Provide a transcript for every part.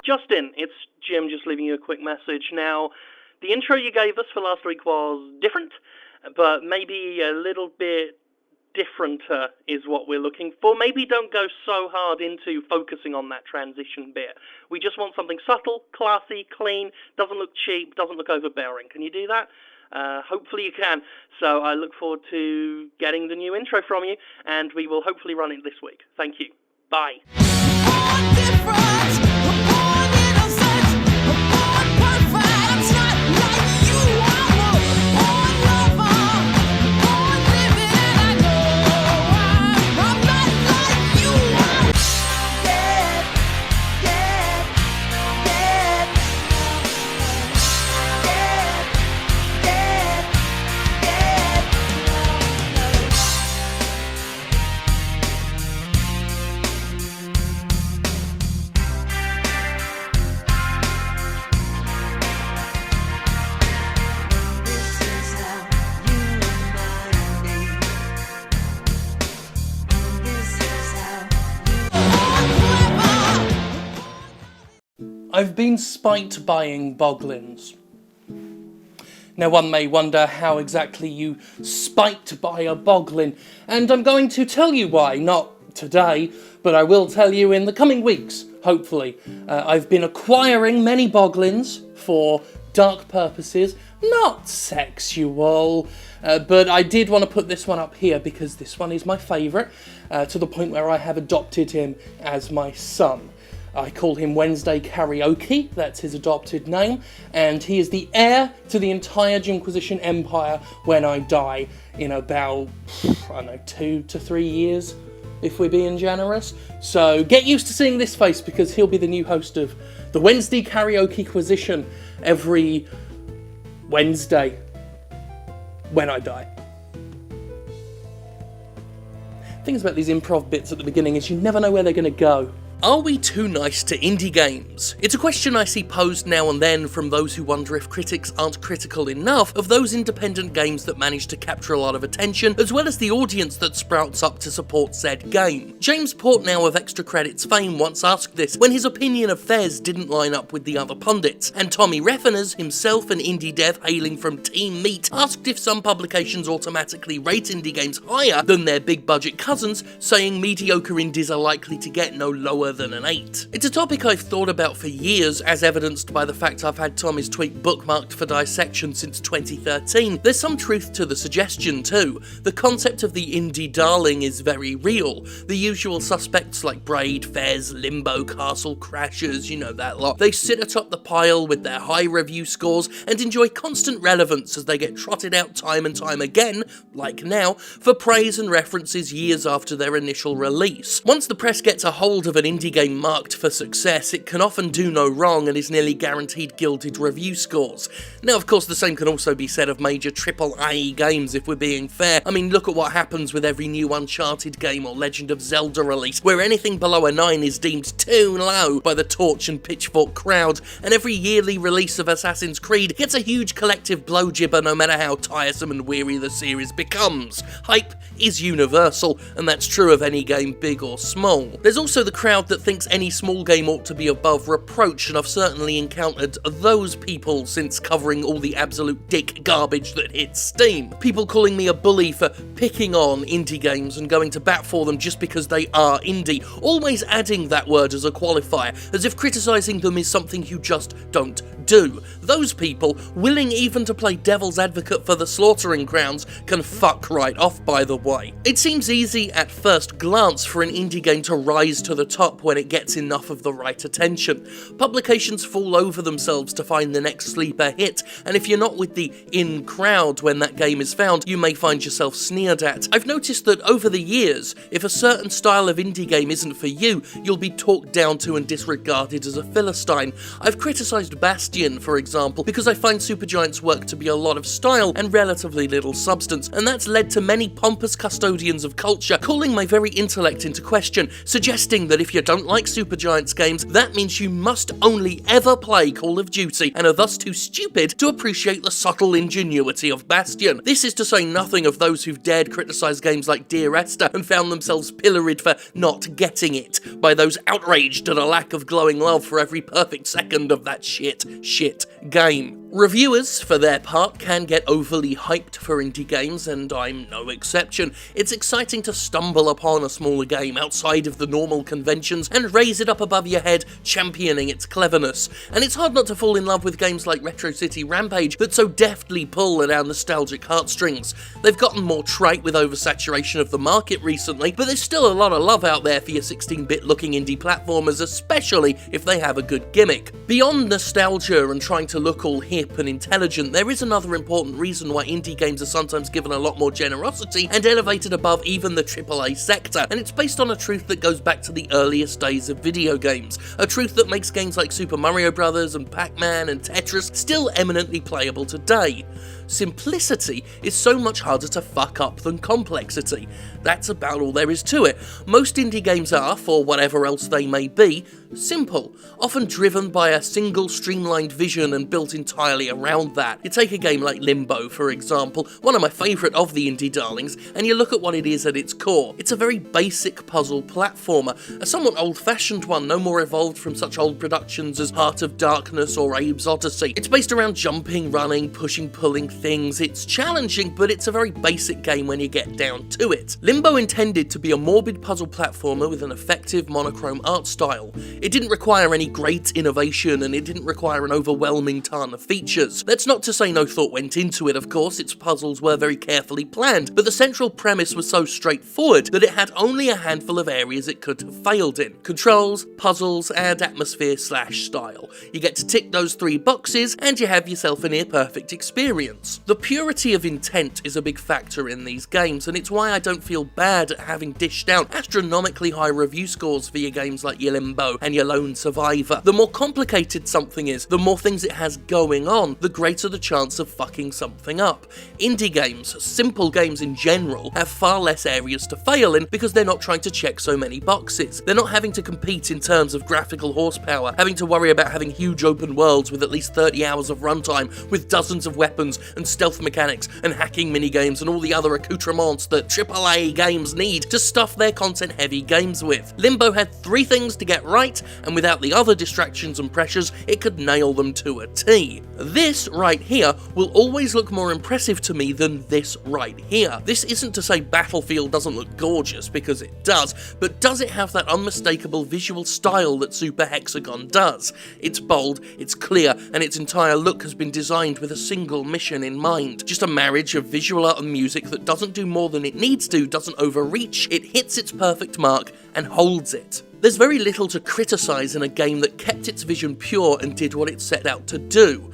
Justin, it's Jim, just leaving you a quick message. Now, the intro you gave us for last week was different, but maybe a little bit differenter is what we're looking for. Maybe don't go so hard into focusing on that transition bit. We just want something subtle, classy, clean, doesn't look cheap, doesn't look overbearing. Can you do that? Hopefully you can. So I look forward to getting the new intro from you, and we will hopefully run it this week. Thank you. Bye. I've been spite buying boglins. Now one may wonder how exactly you spite buy a boglin, and I'm going to tell you why, not today, but I will tell you in the coming weeks, hopefully. I've been acquiring many boglins for dark purposes, not sexual, but I did want to put this one up here because this one is my favourite, to the point where I have adopted him as my son. I call him Wednesday Karaoke, that's his adopted name, and he is the heir to the entire Jimquisition empire when I die in about, 2 to 3 years, if we're being generous. So get used to seeing this face because he'll be the new host of the Wednesday Karaoke-quisition every Wednesday when I die. Things about these improv bits at the beginning is you never know where they're going to go. Are we too nice to indie games? It's a question I see posed now and then from those who wonder if critics aren't critical enough of those independent games that manage to capture a lot of attention, as well as the audience that sprouts up to support said game. James Portnow of Extra Credits fame once asked this when his opinion of Fez didn't line up with the other pundits, and Tommy Reffiners, himself an indie dev hailing from Team Meat, asked if some publications automatically rate indie games higher than their big budget cousins, saying mediocre indies are likely to get no lower than an 8. It's a topic I've thought about for years, as evidenced by the fact I've had Tommy's tweet bookmarked for dissection since 2013. There's some truth to the suggestion too. The concept of the indie darling is very real. The usual suspects like Braid, Fez, Limbo, Castle Crashers, you know that lot. They sit atop the pile with their high review scores and enjoy constant relevance as they get trotted out time and time again, like now, for praise and references years after their initial release. Once the press gets a hold of an indie game marked for success, it can often do no wrong and is nearly guaranteed gilded review scores. Now, of course, the same can also be said of major AAA games, if we're being fair. I mean, look at what happens with every new Uncharted game or Legend of Zelda release, where anything below a 9 is deemed too low by the torch and pitchfork crowd, and every yearly release of Assassin's Creed gets a huge collective blowjibber no matter how tiresome and weary the series becomes. Hype is universal, and that's true of any game, big or small. There's also the crowd that thinks any small game ought to be above reproach, and I've certainly encountered those people since covering all the absolute dick garbage that hits Steam. People calling me a bully for picking on indie games and going to bat for them just because they are indie, always adding that word as a qualifier, as if criticising them is something you just don't do. Those people, willing even to play devil's advocate for the slaughtering grounds, can fuck right off, by the way. It seems easy at first glance for an indie game to rise to the top when it gets enough of the right attention. Publications fall over themselves to find the next sleeper hit, and if you're not with the in crowd when that game is found, you may find yourself sneered at. I've noticed that over the years, if a certain style of indie game isn't for you, you'll be talked down to and disregarded as a philistine. I've criticised Bastion, for example, because I find Supergiant's work to be a lot of style and relatively little substance, and that's led to many pompous custodians of culture calling my very intellect into question, suggesting that if you're don't like Supergiant's games, that means you must only ever play Call of Duty and are thus too stupid to appreciate the subtle ingenuity of Bastion. This is to say nothing of those who've dared criticise games like Dear Esther and found themselves pilloried for not getting it by those outraged at a lack of glowing love for every perfect second of that shit game. Reviewers, for their part, can get overly hyped for indie games, and I'm no exception. It's exciting to stumble upon a smaller game outside of the normal conventions and raise it up above your head, championing its cleverness. And it's hard not to fall in love with games like Retro City Rampage that so deftly pull at our nostalgic heartstrings. They've gotten more trite with oversaturation of the market recently, but there's still a lot of love out there for your 16-bit looking indie platformers, especially if they have a good gimmick. Beyond nostalgia and trying to look all hip and intelligent, there is another important reason why indie games are sometimes given a lot more generosity and elevated above even the AAA sector, and it's based on a truth that goes back to the earliest days of video games, a truth that makes games like Super Mario Bros. And Pac-Man and Tetris still eminently playable today. Simplicity is so much harder to fuck up than complexity. That's about all there is to it. Most indie games are, for whatever else they may be, simple, often driven by a single streamlined vision and built entirely around that. You take a game like Limbo, for example, one of my favourite of the indie darlings, and you look at what it is at its core. It's a very basic puzzle platformer, a somewhat old-fashioned one, no more evolved from such old productions as Heart of Darkness or Abe's Odyssey. It's based around jumping, running, pushing, pulling things. It's challenging, but it's a very basic game when you get down to it. Limbo intended to be a morbid puzzle platformer with an effective monochrome art style. It didn't require any great innovation, and it didn't require an overwhelming ton of features. That's not to say no thought went into it, of course. Its puzzles were very carefully planned, but the central premise was so straightforward that it had only a handful of areas it could have failed in: controls, puzzles, and atmosphere/style. You get to tick those 3 boxes, and you have yourself a near-perfect experience. The purity of intent is a big factor in these games, and it's why I don't feel bad at having dished out astronomically high review scores for your games like your Limbo and your Lone Survivor. The more complicated something is, the more things it has going on, the greater the chance of fucking something up. Indie games, simple games in general, have far less areas to fail in because they're not trying to check so many boxes. They're not having to compete in terms of graphical horsepower, having to worry about having huge open worlds with at least 30 hours of runtime, with dozens of weapons and stealth mechanics and hacking minigames and all the other accoutrements that AAA games need to stuff their content-heavy games with. Limbo had 3 things to get right, and without the other distractions and pressures, it could nail them to a T. This right here will always look more impressive to me than this right here. This isn't to say Battlefield doesn't look gorgeous, because it does, but does it have that unmistakable visual style that Super Hexagon does? It's bold, it's clear, and its entire look has been designed with a single mission in mind. Just a marriage of visual art and music that doesn't do more than it needs to, doesn't overreach, it hits its perfect mark and holds it. There's very little to criticise in a game that kept its vision pure and did what it set out to do,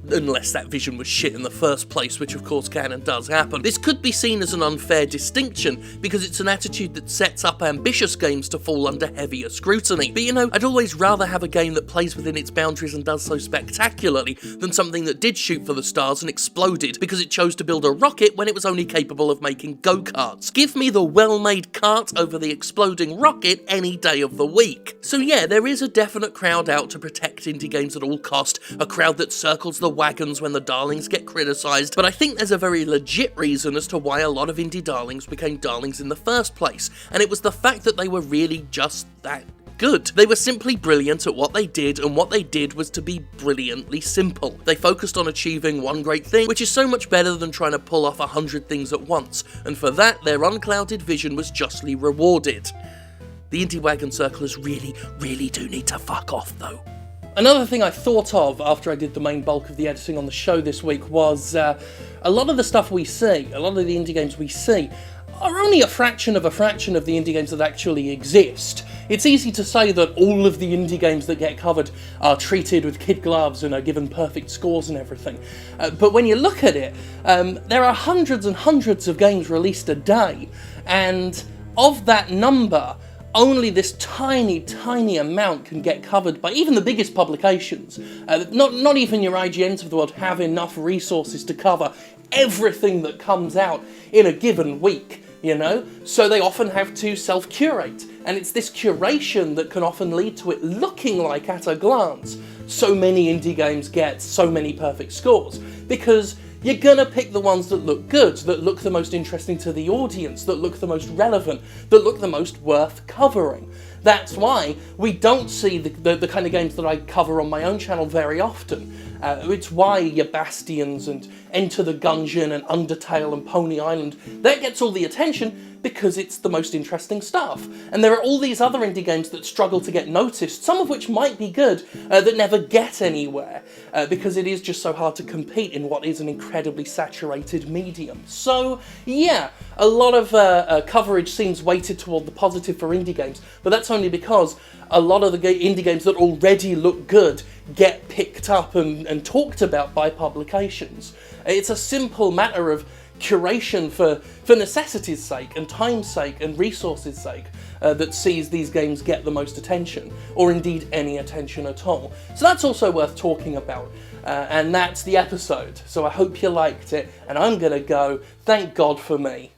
unless that vision was shit in the first place, which of course can and does happen. This could be seen as an unfair distinction, because it's an attitude that sets up ambitious games to fall under heavier scrutiny. But you know, I'd always rather have a game that plays within its boundaries and does so spectacularly, than something that did shoot for the stars and exploded because it chose to build a rocket when it was only capable of making go-karts. Give me the well-made cart over the exploding rocket any day of the week. So yeah, there is a definite crowd out to protect indie games at all cost, a crowd that circles the wagons when the darlings get criticised, but I think there's a very legit reason as to why a lot of indie darlings became darlings in the first place, and it was the fact that they were really just that good. They were simply brilliant at what they did, and what they did was to be brilliantly simple. They focused on achieving one great thing, which is so much better than trying to pull off 100 things at once, and for that, their unclouded vision was justly rewarded. The indie wagon circlers really do need to fuck off, though. Another thing I thought of after I did the main bulk of the editing on the show this week was a lot of the stuff we see, a lot of the indie games we see, are only a fraction of the indie games that actually exist. It's easy to say that all of the indie games that get covered are treated with kid gloves and are given perfect scores and everything. But when you look at it, there are hundreds and hundreds of games released a day, and of that number, only this tiny amount can get covered by even the biggest publications. Not even your IGNs of the world have enough resources to cover everything that comes out in a given week, you know? So they often have to self-curate, And it's this curation that can often lead to it looking like, at a glance, so many indie games get so many perfect scores, because you're gonna pick the ones that look good, that look the most interesting to the audience, that look the most relevant, that look the most worth covering. That's why we don't see the kind of games that I cover on my own channel very often. It's why your Bastions and Enter the Gungeon and Undertale and Pony Island, that gets all the attention because it's the most interesting stuff. And there are all these other indie games that struggle to get noticed, some of which might be good, that never get anywhere, because it is just so hard to compete in what is an incredibly saturated medium. So yeah, a lot of coverage seems weighted toward the positive for indie games, but that's only because a lot of the indie games that already look good get picked up and talked about by publications. It's a simple matter of curation for necessity's sake and time's sake and resources' sake that sees these games get the most attention, or indeed any attention at all. So that's also worth talking about, and that's the episode. So I hope you liked it, and I'm gonna go. Thank God for me.